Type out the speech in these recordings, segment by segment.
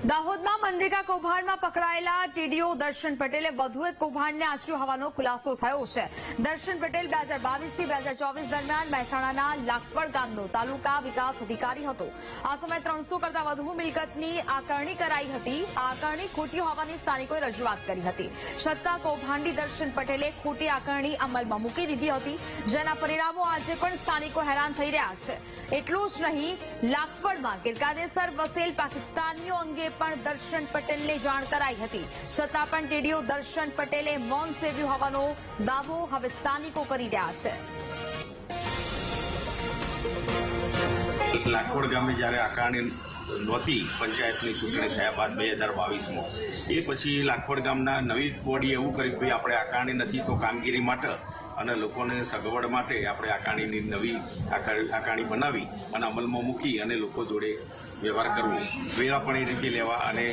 દાહોદમાં મનરેગા કૌભાંડમાં પકડાયેલા ટીડીઓ દર્શન પટેલે વધુ એક કૌભાંડને આચર્યો હોવાનો ખુલાસો થયો છે। દર્શન પટેલ 2022 થી 2024 દરમિયાન મહેસાણાના લાખવડ ગામનો તાલુકા વિકાસ અધિકારી હતો। આ સમયે 300 કરતા વધુ મિલકતની આકારણી કરાઈ હતી। આ આકારણી ખોટી હોવાની સ્થાનિકોએ રજૂઆત કરી હતી, છતાં કૌભાંડી દર્શન પટેલે ખોટી આકારણી અમલમાં મૂકી દીધી હતી, જેના પરિણામો આજે પણ સ્થાનિકો હેરાન થઈ રહ્યા છે। એટલું જ નહીં, લાખવડમાં ગેરકાયદેસર વસેલ પાકિસ્તાનીઓ અંગે પણ દર્શન પટેલને જાણ કરાઈ હતી, છતાં પણ ટીડીઓ દર્શન પટેલે મૌન સેવ્યું હોવાનો દાવો હવે સ્થાનિકો કરી રહ્યા છે। લાખવડ ગામે જ્યારે આકારણી નહોતી પંચાયતની ચૂંટણી થયા બાદ 2022માં, એ પછી લાખવડ ગામના નવી બોડી એવું કર્યું કે આપણે આકારણી નથી તો કામગીરી માટે અને લોકોને સગવડ માટે આપણે આકારણીની નવી આકારણી બનાવી અને અમલમાં મૂકી અને લોકો જોડે વ્યવહાર કરવો, વેરા પણ એ રીતે લેવા અને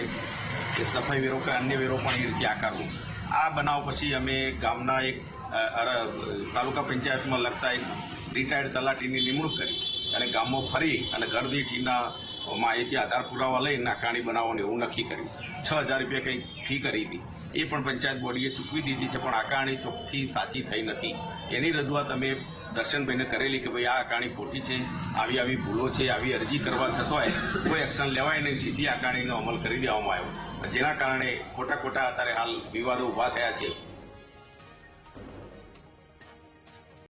સફાઈ વેરો કે અન્ય વેરો પણ એ રીતે આકારવું। આ બનાવ પછી અમે ગામના એક તાલુકા પંચાયતમાં લગતા એક રિટાયર્ડ તલાટીની નિમણૂક કરી અને ગામમાં ફરી અને ઘરદીઠીના માહિતી આધાર પુરાવા લઈને આકારણી બનાવવાનું એવું નક્કી કર્યું। 6,000 રૂપિયા કંઈક ફી કરી હતી, એ પણ પંચાયત બોડીએ ચૂકવી દીધી છે, પણ આકારણી ચોખ્ખી સાચી થઈ નથી। એની રજૂઆત અમે દર્શનભાઈને કરેલી કે ભાઈ આ આકારણી ખોટી છે, આવી ભૂલો છે, આવી અરજી કરવા છતાંય કોઈ એક્શન લેવાય નહીં, સીધી આકારણીનો અમલ કરી દેવામાં આવ્યો, જેના કારણે ખોટા અત્યારે હાલ વિવાદો ઊભા થયા છે।